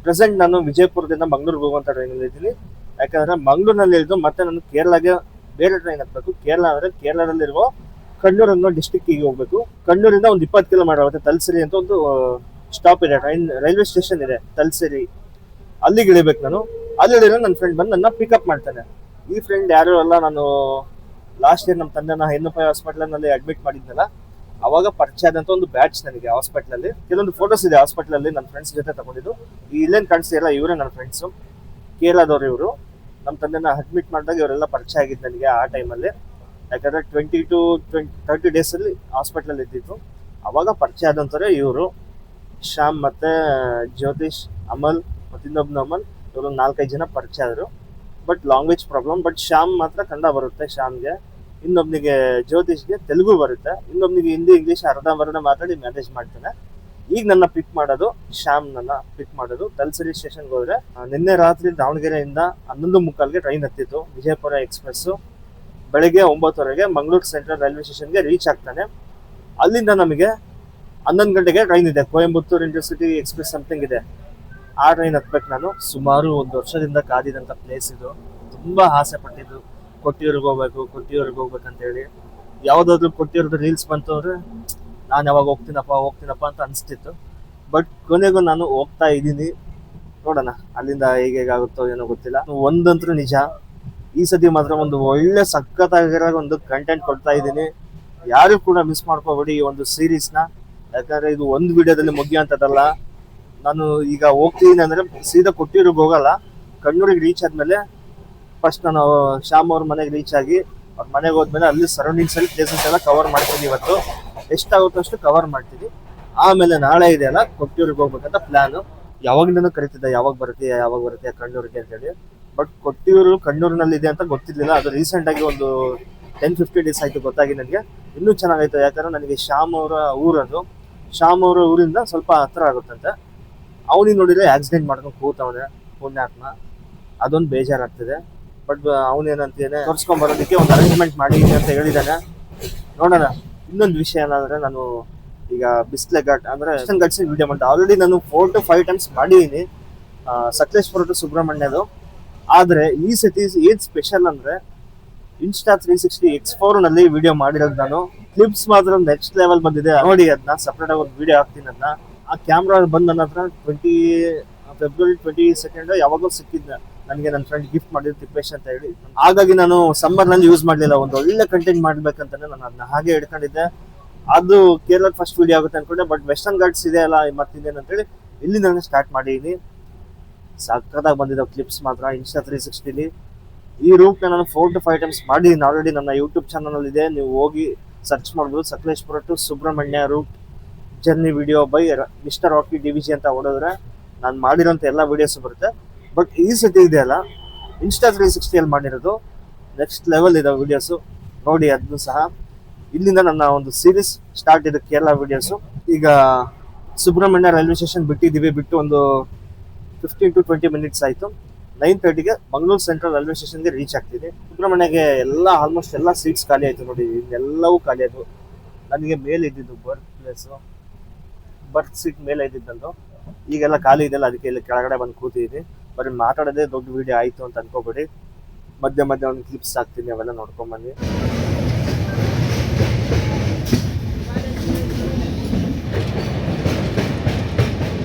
Present ನಾನು ವಿಜಯಪುರದಿಂದ ಮಂಗಳೂರಿಗೆ ಹೋಗುವಂತ ಟ್ರೈನಲ್ಲಿ ಇದ್ದೀನಿ. ಯಾಕಂದ್ರೆ ಮಂಗಳೂರಿನಲ್ಲಿ ಇಳಿದು ಮತ್ತೆ ನಾನು ಕೇರಳಗೆ ಬೇರೆ ಟ್ರೈನ್ ಹತ್ಬೇಕು. ಕೇರಳ ಅಂದ್ರೆ ಕೇರಳದಲ್ಲಿರುವ ಕಣ್ಣೂರ್ ಅನ್ನೋ ಡಿಸ್ಟಿಕ್ಕಿಗೆ ಹೋಗ್ಬೇಕು. ಕಣ್ಣೂರಿಂದ ಒಂದು 20 ಕಿಲೋಮೀಟರ್ ಆಗುತ್ತೆ. ತಲಸೇರಿ ಅಂತ ಒಂದು ಸ್ಟಾಪ್ ಇದೆ, ರೈಲ್ವೆ ಸ್ಟೇಷನ್ ಇದೆ ತಲಸೇರಿ. ಅಲ್ಲಿಗೆ ಇಳಿಬೇಕು ನಾನು. ಅಲ್ಲಿ ಇಳಿದ್ರೆ ನನ್ನ ಫ್ರೆಂಡ್ ಬಂದು ನನ್ನ ಪಿಕಪ್ ಮಾಡ್ತಾನೆ. ಈ ಫ್ರೆಂಡ್ ಯಾರು ಅಲ್ಲ, ನಾನು ಲಾಸ್ಟ್ ಇಯರ್ ನಮ್ಮ ತಂದೆನ ಹೆಣ್ಣುಪಾಯಿ ಹಾಸ್ಪಿಟಲ್ನಲ್ಲಿ ಅಡ್ಮಿಟ್ ಮಾಡಿದ್ನಲ್ಲ, ಅವಾಗ ಪರಿಚಯ ಆದಂತ ಒಂದು ಬ್ಯಾಚ್ ನನಗೆ ಹಾಸ್ಪಿಟಲ್ ಅಲ್ಲಿ. ಕೆಲವೊಂದು ಫೋಟೋಸ್ ಇದೆ ಹಾಸ್ಪಿಟಲ್ ಅಲ್ಲಿ ನನ್ನ ಫ್ರೆಂಡ್ಸ್ ಜೊತೆ ತಗೊಂಡಿದ್ದು. ಈ ಇಲ್ಲೇನ್ ಕಾಣಿಸ್ತಿಲ್ಲ, ಇವರೇ ನನ್ನ ಫ್ರೆಂಡ್ಸ್, ಕೇರಳದವ್ರು ಇವರು. ನಮ್ಮ ತಂದೆನ ಅಡ್ಮಿಟ್ ಮಾಡಿದಾಗ ಇವರೆಲ್ಲ ಪರಿಚಯ ಆಗಿದ್ದು ನನಗೆ ಆ ಟೈಮಲ್ಲಿ. ಯಾಕಂದ್ರೆ 20 to 30 ಡೇಸ್ ಅಲ್ಲಿ ಹಾಸ್ಪಿಟಲ್ ಇದ್ದಿತ್ತು. ಅವಾಗ ಪರಿಚಯ ಆದಂತವ್ರೆ ಇವರು, ಶ್ಯಾಮ್ ಮತ್ತೆ ಜ್ಯೋತಿಷ್, ಅಮಲ್ ಮತ್ತೆ ಇನ್ನೊಬ್ನ ಅಮಲ್. ಇವರು 4-5 ಜನ ಪರಿಚಯ ಆದರು. But language problem. But Shyam ಮಾತ್ರ ಕನ್ನಡ ಬರುತ್ತೆ ಶ್ಯಾಮ್ಗೆ. ಇನ್ನೊಬ್ನಿಗೆ ಜ್ಯೋತಿಷ್ಗೆ ತೆಲುಗು ಬರುತ್ತೆ. ಇನ್ನೊಬ್ನಿಗೆ ಹಿಂದಿ ಇಂಗ್ಲಿಷ್ ಅರ್ಧ ಮಾತಾಡಿ ಮ್ಯಾನೇಜ್ ಮಾಡ್ತಾನೆ. ಈಗ ನನ್ನ ಪಿಕ್ ಮಾಡೋದು ಶ್ಯಾಮ್, ನನ್ನ ಪಿಕ್ ಮಾಡೋದು ತಲಸೇರಿ ಸ್ಟೇಷನ್ಗೆ ಹೋದ್ರೆ. ನಿನ್ನೆ ರಾತ್ರಿ ದಾವಣಗೆರೆಯಿಂದ 11:45ಗೆ ಟ್ರೈನ್ ಹತ್ತಿತ್ತು, ವಿಜಯಪುರ ಎಕ್ಸ್ಪ್ರೆಸ್. ಬೆಳಗ್ಗೆ 9:00 ಮಂಗಳೂರು ಸೆಂಟ್ರಲ್ ರೈಲ್ವೆ ಸ್ಟೇಷನ್ಗೆ ರೀಚ್ ಆಗ್ತಾನೆ. ಅಲ್ಲಿಂದ ನಮಗೆ 11 ಗಂಟೆಗೆ ಟ್ರೈನ್ ಇದೆ, ಕೊಯಂಬತ್ತೂರು ಇಂಟರ್ಸಿಟಿ ಎಕ್ಸ್ಪ್ರೆಸ್ ಸಮಥಿಂಗ್ ಇದೆ. ಆ ಟ್ರೈನ್ ಹತ್ಬೇಕು ನಾನು. ಸುಮಾರು 1 ವರ್ಷದಿಂದ ಕಾದಿದಂತ ಪ್ಲೇಸ್ ಇದು. ತುಂಬಾ ಆಸೆ ಪಟ್ಟಿದ್ದು ಕೊಟ್ಟಿಯೂರ್ಗೆ ಹೋಗ್ಬೇಕಂತ ಹೇಳಿ. ಯಾವ್ದಾದ್ರು ಕೊಟ್ಟಿಯೂರ್ದು ರೀಲ್ಸ್ ಬಂತು ಅಂದ್ರೆ ನಾನು ಯಾವಾಗ ಹೋಗ್ತೀನಪ್ಪ ಅಂತ ಅನಿಸ್ತಿತ್ತು. ಬಟ್ ಕೊನೆಗೂ ನಾನು ಹೋಗ್ತಾ ಇದ್ದೀನಿ. ನೋಡೋಣ ಅಲ್ಲಿಂದ ಹೇಗಾಗುತ್ತೋ ಏನೋ ಗೊತ್ತಿಲ್ಲ. ಒಂದಂತೂ ನಿಜ, ಈ ಸತಿ ಮಾತ್ರ ಒಂದು ಒಳ್ಳೆ ಸಖತ್ತಾಗಿರೋ ಒಂದು ಕಂಟೆಂಟ್ ಕೊಡ್ತಾ ಇದ್ದೀನಿ. ಯಾರು ಕೂಡ ಮಿಸ್ ಮಾಡ್ಕೋಬೇಡಿ ಈ ಒಂದು ಸೀರೀಸ್ನ. ಯಾಕಂದ್ರೆ ಇದು ಒಂದು ವಿಡಿಯೋದಲ್ಲಿ ಮುಗಿಯುವಂಥದ್ದಲ್ಲ. ನಾನು ಈಗ ಹೋಗ್ತೀನಿ ಅಂದ್ರೆ ಸೀದಾ ಕೊಟ್ಟಿಯೂರಿಗೆ ಹೋಗಲ್ಲ. ಕಣ್ಣೂರಿಗೆ ರೀಚ್ ಆದ್ಮೇಲೆ ಫಸ್ಟ್ ನಾನು ಶ್ಯಾಮ್ ಅವ್ರ ಮನೆಗೆ ರೀಚ್ ಆಗಿ ಅವ್ರ ಮನೆಗೆ ಹೋದ್ಮೇಲೆ ಅಲ್ಲಿ ಸರೌಂಡಿಂಗ್ಸ್ ಅಲ್ಲಿ ಪ್ಲೇಸಸ್ ಎಲ್ಲ ಕವರ್ ಮಾಡ್ತೀನಿ. ಇವತ್ತು ಎಷ್ಟಾಗುತ್ತೋ ಅಷ್ಟು ಕವರ್ ಮಾಡ್ತೀನಿ. ಆಮೇಲೆ ನಾಳೆ ಇದೆಯಲ್ಲ ಕೊಟ್ಟಿಯೂರಿಗೆ ಹೋಗ್ಬೇಕಂತ ಪ್ಲಾನು. ಯಾವಾಗಲೂ ಕರಿತಿದ್ದೆ ಯಾವಾಗ ಬರುತ್ತೆ ಕಣ್ಣೂರಿಗೆ ಅಂತ ಹೇಳಿ. ಬಟ್ ಕೊಟ್ಟಿಯೂರು ಕಣ್ಣೂರಿನಲ್ಲಿ ಇದೆ ಅಂತ ಗೊತ್ತಿರ್ಲಿಲ್ಲ. ಅದು ರೀಸೆಂಟ್ ಆಗಿ ಒಂದು 10-15 ಡೇಸ್ ಆಯ್ತು ಗೊತ್ತಾಗಿ ನನಗೆ. ಇನ್ನೂ ಚೆನ್ನಾಗಾಯ್ತು, ಯಾಕಂದ್ರೆ ನನಗೆ ಶ್ಯಾಮ್ ಅವರ ಊರದು. ಶ್ಯಾಮ್ ಅವರ ಊರಿಂದ ಸ್ವಲ್ಪ ಹತ್ರ ಆಗುತ್ತಂತೆ. ಅವನಿಗೆ ನೋಡಿದ್ರೆ ಆಕ್ಸಿಡೆಂಟ್ ಮಾಡ್ಕೊಂಡು ಕೂತವನೆ ಪುಣ್ಯಾತ್ಮ. ಅದೊಂದು ಬೇಜಾರಾಗ್ತಿದೆ. ಬಟ್ ಅವನೇನಂತೇನೆ ತೋರಿಸ್ಕೊಂಡ್ ಬರೋದಕ್ಕೆ ಒಂದು ಅರೇಂಜ್ಮೆಂಟ್ ಮಾಡಿದ್ದೀನಿ ಅಂತ ಹೇಳಿದ್ದಾನೆ. ನೋಡೋಣ. ಇನ್ನೊಂದು ವಿಷಯ ಏನಂದ್ರೆ, ನಾನು ಈಗ ಬಿಸ್ಲೆ ಘಾಟ್ ಅಂದ್ರೆ ವೆಸ್ಟರ್ನ್ ಘಾಟ್ಸ್ ವಿಡಿಯೋ ಮಾಡ್ತಾ ಆಲ್ರೆಡಿ ನಾನು 4 to 5 ಟೈಮ್ಸ್ ಮಾಡಿದ್ದೀನಿ, ಸಕಲೇಶ್ಪುರ ಟು ಸುಬ್ರಹ್ಮಣ್ಯದು. ಆದ್ರೆ ಈ ಸತಿ ಏನ್ ಸ್ಪೆಷಲ್ ಅಂದ್ರೆ ಇನ್ಸ್ಟಾ 360 X4 ನಲ್ಲಿ ವಿಡಿಯೋ ಮಾಡಿರೋದು ನಾನು. ಕ್ಲಿಪ್ಸ್ ಮಾತ್ರ ನೆಕ್ಸ್ಟ್ ಲೆವೆಲ್ ಬಂದಿದೆ. ನೋಡಿ, ಅದನ್ನ ಸಪ್ರೇಟ್ ಆಗಿ ಒಂದು ವಿಡಿಯೋ ಹಾಕ್ತೀನಿ. ಅದನ್ನ ಆ ಕ್ಯಾಮ್ರಾ ಬಂದು ನನ್ನ ಹತ್ರ ಫೆಬ್ರವರಿ 22 ಯಾವಾಗೋ ಸಿಕ್ಕಿದ್ದ ನನಗೆ. ನನ್ನ ಫ್ರೆಂಡ್ ಗಿಫ್ಟ್ ಮಾಡಿದ್ರು ತಿಪ್ಪೇಶ್ ಅಂತ ಹೇಳಿ. ಹಾಗಾಗಿ ನಾನು ಸಮ್ಮರ್ ನಲ್ಲಿ ಯೂಸ್ ಮಾಡ್ಲಿಲ್ಲ. ಒಂದು ಒಳ್ಳೆ ಕಂಟೆಂಟ್ ಮಾಡ್ಬೇಕಂತಾನೆ ನಾನು ಅದನ್ನ ಹಾಗೆ ಹಿಡ್ಕೊಂಡಿದ್ದೆ. ಅದು ಕೇರಳ ಫಸ್ಟ್ ವಿಡಿಯೋ ಆಗುತ್ತೆ ಅನ್ಕೊಂಡೆ. ಬಟ್ ವೆಸ್ಟರ್ನ್ ಘಾಟ್ಸ್ ಇದೆ ಅಲ್ಲ ಮತ್ತಿದ್ದೇನೆ ಅಂತೇಳಿ ಇಲ್ಲಿ ನಾನು ಸ್ಟಾರ್ಟ್ ಮಾಡಿದ್ದೀನಿ. ಸಕ್ಕತ್ತಾಗಿ ಬಂದಿದ್ದಾವೆ ಕ್ಲಿಪ್ಸ್ ಮಾತ್ರ ಇನ್ಸ್ಟಾ 360ಲಿ. ಈ ರೂಟ್ ನಾನು 4 to 5 ಟೈಮ್ಸ್ ಮಾಡಿದ್ದೀನಿ ಆಲ್ರೆಡಿ. ನನ್ನ ಯೂಟ್ಯೂಬ್ ಚಾನಲ್ ಇದೆ, ನೀವು ಹೋಗಿ ಸರ್ಚ್ ಮಾಡ್ಬೋದು. Sakleshpur to Subramanya route journey video by mister Rocky DVG ಅಂತ ಹೊಡೆದ್ರೆ ನಾನು ಮಾಡಿರೋಂಥ ಎಲ್ಲ ವಿಡಿಯೋಸ್ ಬರುತ್ತೆ. ಬಟ್ ಈ ಸತಿ ಇದೆ ಅಲ್ಲ ಇನ್ಸ್ಟಾ 360 ಮಾಡಿರೋದು ನೆಕ್ಸ್ಟ್ ಲೆವೆಲ್ ಇದೆ ವಿಡಿಯೋಸು. ನೋಡಿ ಅದನ್ನು ಸಹ. ಇಲ್ಲಿಂದ ನನ್ನ ಒಂದು ಸೀರೀಸ್ ಸ್ಟಾರ್ಟ್ ಇದೆ ಕೇರಳ ವಿಡಿಯೋಸು. ಈಗ ಸುಬ್ರಹ್ಮಣ್ಯ ರೈಲ್ವೆ ಸ್ಟೇಷನ್ ಬಿಟ್ಟು ಒಂದು 15 to 20 ಮಿನಿಟ್ಸ್ ಆಯಿತು. 9:30ಗೆ ಮಂಗಳೂರು ಸೆಂಟ್ರಲ್ ರೈಲ್ವೆ ಸ್ಟೇಷನ್ಗೆ ರೀಚ್ ಆಗ್ತಿದೆ. ಸುಬ್ರಹ್ಮಣ್ಯಗೆ ಆಲ್ಮೋಸ್ಟ್ ಎಲ್ಲ ಸೀಟ್ಸ್ ಖಾಲಿ ಆಯಿತು. ನೋಡಿ, ಎಲ್ಲವೂ ಖಾಲಿ ಆಯಿತು. ನನಗೆ ಮೇಲೆ ಇದ್ದಿದ್ದು ಬರ್ತ್ ಸೀಟ್ ಮೇಲೆ ಇದ್ದಿದ್ದಂದು ಈಗೆಲ್ಲ ಖಾಲಿ ಇದೆಯಲ್ಲ, ಅದಕ್ಕೆ ಇಲ್ಲಿ ಕೆಳಗಡೆ ಬಂದು ಕೂತಿದ್ದೀನಿ. ಬರೀ ಮಾತಾಡೋದೇ ದೊಡ್ಡ ವಿಡಿಯೋ ಆಯಿತು ಅಂತ ಅನ್ಕೋಬೇಡಿ. ಮಧ್ಯ ಒಂದು ಕ್ಲಿಪ್ಸ್ ಹಾಕ್ತೀನಿ, ಅವೆಲ್ಲ ನೋಡ್ಕೊಂಬನ್ನಿ.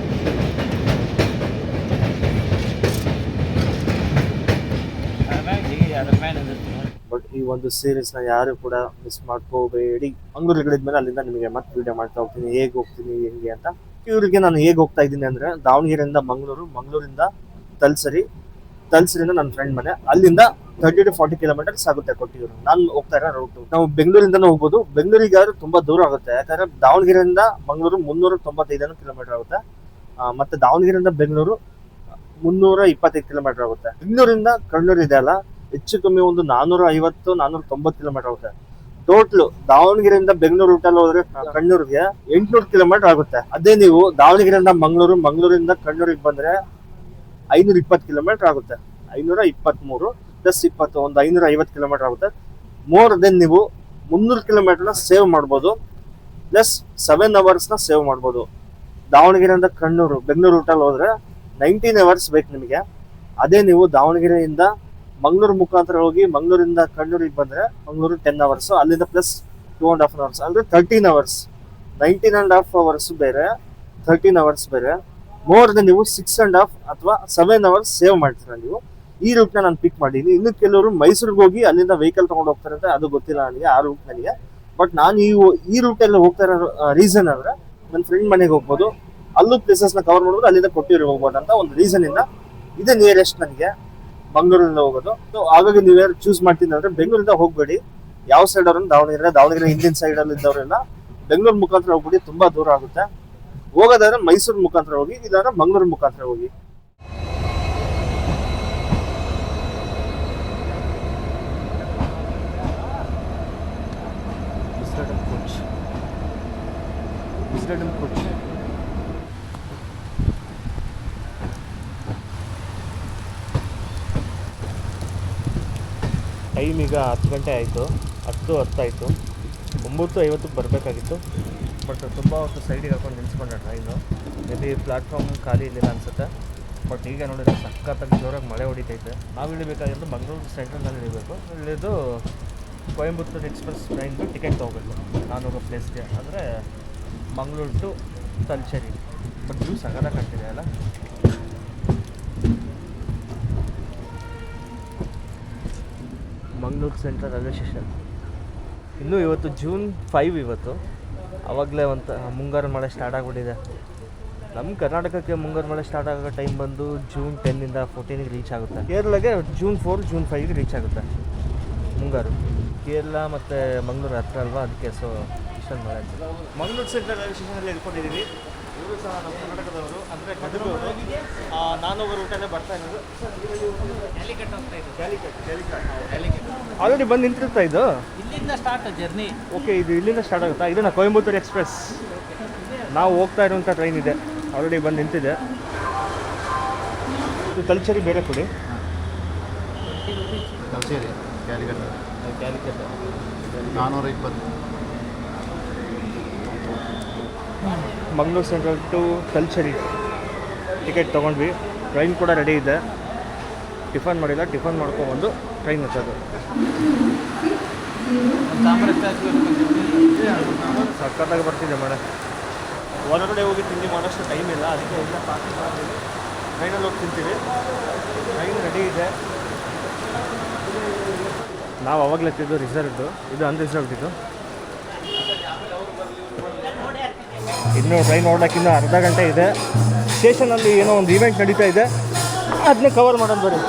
ಬಟ್ ಈ ಒಂದು ಸೀರೀಸ್ನ ಯಾರು ಕೂಡ ಮಿಸ್ ಮಾಡ್ಕೋಬೇಡಿ. ಮಂಗಳೂರಿಗೆ ಇಳಿದ್ಮೇಲೆ ಅಲ್ಲಿಂದ ನಿಮಗೆ ಮತ್ತೆ ವಿಡಿಯೋ ಮಾಡ್ತಾ ಹೋಗ್ತೀನಿ, ಹೇಗೆ ಹೋಗ್ತೀನಿ ಹೆಂಗೆ ಅಂತ. ಇವರಿಗೆ ನಾನು ಹೇಗೆ ಹೋಗ್ತಾ ಇದ್ದೀನಿ ಅಂದ್ರೆ, ದಾವಣಗೆರೆಯಿಂದ ಮಂಗಳೂರಿಂದ ತಲಸೇರಿಯಿಂದ ನನ್ನ ಫ್ರೆಂಡ್ ಮನೆ. ಅಲ್ಲಿಂದ 30 to 40 ಕಿಲೋಮೀಟರ್ಸ್ ಆಗುತ್ತೆ ಕೊಟ್ಟಿಯೂರು. ನಾನು ಹೋಗ್ತಾ ಇರೋ ರೂಟು. ನಾವು ಬೆಂಗಳೂರಿಂದನೂ ಹೋಗ್ಬೋದು. ಬೆಂಗಳೂರಿಗೆ ಆದ್ರೂ ತುಂಬಾ ದೂರ ಆಗುತ್ತೆ, ಯಾಕಂದ್ರೆ ದಾವಣಗೆರೆಯಿಂದ ಮಂಗಳೂರು 395 ಕಿಲೋಮೀಟರ್ ಆಗುತ್ತೆ. ಮತ್ತೆ ದಾವಣಗೆರೆಯಿಂದ ಬೆಂಗಳೂರು 325 ಕಿಲೋಮೀಟರ್ ಆಗುತ್ತೆ. ಬೆಂಗಳೂರಿಂದ ಕಣ್ಣೂರು ಇದೆ ಅಲ್ಲ, ಹೆಚ್ಚು ಕಮ್ಮಿ ಒಂದು 450-490 ಕಿಲೋಮೀಟರ್ ಆಗುತ್ತೆ. ಟೋಟಲ್ ದಾವಣಗೆರೆಯಿಂದ ಬೆಂಗಳೂರು ರೂಟಲ್ಲಿ ಹೋದ್ರೆ ಕಣ್ಣೂರಿಗೆ 800 ಕಿಲೋಮೀಟರ್ ಆಗುತ್ತೆ. ಅದೇ ನೀವು ದಾವಣಗೆರೆಯಿಂದ ಮಂಗಳೂರಿಂದ ಕಣ್ಣೂರಿಗೆ ಬಂದ್ರೆ 520 ಕಿಲೋಮೀಟರ್ ಆಗುತ್ತೆ. 523 + 20 ಒಂದು 550 ಕಿಲೋಮೀಟರ್ ಆಗುತ್ತೆ. ಮೋರ್ ದೆನ್ ನೀವು 300 ಕಿಲೋಮೀಟರ್ನ ಸೇವ್ ಮಾಡ್ಬೋದು, ಪ್ಲಸ್ 7 hours ಸೇವ್ ಮಾಡ್ಬೋದು. ದಾವಣಗೆರೆಯಿಂದ ಬೆಂಗಳೂರು ರೂಟಲ್ಲಿ ಹೋದ್ರೆ 19 hours ಬೇಕು ನಿಮಗೆ. ಅದೇ ನೀವು ದಾವಣಗೆರೆಯಿಂದ ಮಂಗಳೂರು ಮುಖಾಂತರ ಹೋಗಿ ಮಂಗಳೂರಿಂದ ಕಣ್ಣೂರಿಗೆ ಬಂದರೆ ಮಂಗಳೂರು 10 hours, ಅಲ್ಲಿಂದ ಪ್ಲಸ್ 2.5 hours, ಅಂದರೆ 13 hours. 19.5 hours ಬೇರೆ, 13 hours ಬೇರೆ. ಮೋರ್ ದೆನ್ ನೀವು 6.5 ಅಥವಾ 7 hours ಸೇವ್ ಮಾಡ್ತೀರಾ ನೀವು. ಈ ರೂಟ್ನ ನಾನು ಪಿಕ್ ಮಾಡೀನಿ. ಇನ್ನು ಕೆಲವರು ಮೈಸೂರಿಗೆ ಹೋಗಿ ಅಲ್ಲಿಂದ ವೆಹಿಕಲ್ ತೊಗೊಂಡು ಹೋಗ್ತಾರೆ ಅಂತ, ಅದು ಗೊತ್ತಿಲ್ಲ ನನಗೆ ಆ ರೂಟ್ ನನಗೆ. ಬಟ್ ನಾನು ಈ ರೂಟಲ್ಲಿ ಹೋಗ್ತಾ ಇರೋ ರೀಸನ್ ಅಂದರೆ ನನ್ನ ಫ್ರೆಂಡ್ ಮನೆಗೆ ಹೋಗ್ಬೋದು, ಅಲ್ಲೂ ಪ್ಲೇಸಸ್ನ ಕವರ್ ಮಾಡ್ಬೋದು, ಅಲ್ಲಿಂದ ಕೊಟ್ಟಿರೋ ಹೋಗ್ಬೋದು ಅಂತ ಒಂದು ರೀಸನಿಂದ ಇದೇ ನಿಯರೆಸ್ಟ್ ನನಗೆ ಮಂಗಳೂರಿಂದ ಹೋಗೋದು. ಸೊ ಹಾಗಾಗಿ ನೀವ್ಯಾರು ಚೂಸ್ ಮಾಡ್ತೀನಿ ಅಂದರೆ ಬೆಂಗಳೂರಿಂದ ಹೋಗಬೇಡಿ. ಯಾವ ಸೈಡ್ ಅವ್ರನ್ನ ದಾವಣಗೆರೆ ಹಿಂದಿನ ಸೈಡಲ್ಲಿ ಇದ್ದವರೆಲ್ಲ ಬೆಂಗಳೂರು ಮುಖಾಂತರ ಹೋಗ್ಬಿಡಿ, ತುಂಬ ದೂರ ಆಗುತ್ತೆ. ಹೋಗೋದಾದ್ರೆ ಮೈಸೂರು ಮುಖಾಂತರ ಹೋಗಿ, ಇಲ್ಲಾಂದ್ರೆ ಮಂಗಳೂರು ಮುಖಾಂತರ ಹೋಗಿ. ಟೈಮ್ ಈಗ 10 ಗಂಟೆ ಆಯಿತು, 10:10 ಆಯಿತು. 9:50 ಬರಬೇಕಾಗಿತ್ತು. ಬಟ್ ತುಂಬ ಹೊತ್ತು ಸೈಡಿಗೆ ಹಾಕೊಂಡು ನಿಲ್ಸ್ಕೊಂಡೆ ಟ್ರೈನು. ಮೇ ಬಿ ಪ್ಲಾಟ್ಫಾರ್ಮ್ ಖಾಲಿ ಇರಲಿಲ್ಲ ಅನಿಸುತ್ತೆ. ಬಟ್ ಈಗ ನೋಡಿದ್ರೆ ಸಖತ್ತಾಗಿ ಜೋರಾಗಿ ಮಳೆ ಹೊಡಿತೈತೆ. ನಾವು ಇಳಿಬೇಕಾಗಿದ್ದು ಮಂಗಳೂರು ಸೆಂಟ್ರಲ್ನಲ್ಲಿ ಇಳಿಬೇಕು. ಇಳಿದು ಕೊಯಂಬತ್ತೂರು ಎಕ್ಸ್ಪ್ರೆಸ್ ಟ್ರೈನ್ದು ಟಿಕೆಟ್ ತೊಗೋಬೇಕು ನಾನು ಹೋಗೋ ಪ್ಲೇಸ್ಗೆ, ಅಂದರೆ Mangaluru to Thalassery. But view ಸಖತ್ತಾಗಿ ಕಾಣ್ತಿದೆ ಅಲ್ಲ. Mangaluru central railway station. ಇನ್ನೂ ಇವತ್ತು June 5 ಇವತ್ತು. ಆವಾಗಲೇ ಮುಂಗಾರು ಮಳೆ ಸ್ಟಾರ್ಟ್ ಆಗಿಬಿಟ್ಟಿದೆ. ನಮ್ಮ ಕರ್ನಾಟಕಕ್ಕೆ ಮುಂಗಾರು ಮಳೆ ಸ್ಟಾರ್ಟ್ ಆಗೋ ಟೈಮ್ ಬಂದು June 10 ಇಂದ 14ಗೆ ರೀಚ್ ಆಗುತ್ತೆ. ಕೇರಳಗೆ June 4, June 5ಗೆ ರೀಚ್ ಆಗುತ್ತೆ ಮುಂಗಾರು. ಕೇರಳ ಮತ್ತು ಮಂಗಳೂರು ಹತ್ರ ಅಲ್ವಾ, ಅದಕ್ಕೆ ಸೊ ಇಷ್ಟೊಂದು ಮಳೆ ಆಯಿತು. ಮಂಗಳೂರು ಸೆಂಟ್ರಲ್ ರೈಲ್ವೆ ಸ್ಟೇಷನಲ್ಲಿ ಇಳ್ಕೊಂಡಿದ್ದೀವಿ. ಇವರು ಸಹ ನಮ್ಮ ಕರ್ನಾಟಕದವರು, ಅಂದರೆ ಗದಗವರು. ನಾನು ಹೋಗೋ ರೂಟಲ್ಲೇ ಬರ್ತಾ ಇರೋದು. ಆಲ್ರೆಡಿ ಬಂದು ನಿಂತಿರ್ತಾ ಇದು ಇಲ್ಲಿಂದ ಸ್ಟಾರ್ಟ್ ಜರ್ನಿ. ಓಕೆ, ಇದು ಇಲ್ಲಿಂದ ಸ್ಟಾರ್ಟ್ ಆಗುತ್ತಾ? ಇದನ್ನ ಕೊಯಂಬತ್ತೂರು ಎಕ್ಸ್ಪ್ರೆಸ್. ನಾವು ಹೋಗ್ತಾ ಇರುವಂಥ ಟ್ರೈನ್ ಇದೆ, ಆಲ್ರೆಡಿ ಬಂದು ನಿಂತಿದೆ. ಇದು ತಲಚೇರಿ ಬೇರೆ ಕೊಡಿ. Thalassery Calicut 420. Mangaluru central to Thalassery ticket ತೊಗೊಂಡ್ವಿ. ಟ್ರೈನ್ ಕೂಡ ರೆಡಿ ಇದೆ. ಟಿಫನ್ ಮಾಡಿಲ್ಲ, ಟಿಫನ್ ಮಾಡ್ಕೊಂಡ್ಬಂದು ಟ್ರೈನ್ ಹಚ್ಚೋದು. ಸಕ್ಕತ್ತಾಗಿ ಬರ್ತಿದೆ ಮಳೆ. ಹೊರಗಡೆ ಹೋಗಿ ತಿಂಡಿ ಮಾಡೋಷ್ಟು ಟೈಮ್ ಇಲ್ಲ, ಅದಕ್ಕೆ ಎಲ್ಲ ಪಾರ್ಕಿಂಗ್ ಮಾಡ್ತೀವಿ. ಟ್ರೈನಲ್ಲಿ ಹೋಗಿ ತಿಂತೀವಿ. ಟ್ರೈನ್ ರೆಡಿ ಇದೆ. ನಾವು ಅವಾಗಲೇ ಎತ್ತಿದ್ದು ರಿಸರ್ವ್ದು, ಇದು ಅನ್ರಿಸರ್ವ್ಡ್. ಇನ್ನೂ ಟ್ರೈನ್ ನೋಡೋಕ್ಕಿಂತ ಅರ್ಧ ಗಂಟೆ ಇದೆ. ಸ್ಟೇಷನಲ್ಲಿ ಏನೋ ಒಂದು ಈವೆಂಟ್ ನಡೀತಾ ಇದೆ, ಅದನ್ನೇ ಕವರ್ ಮಾಡೋದು ಬರೀ.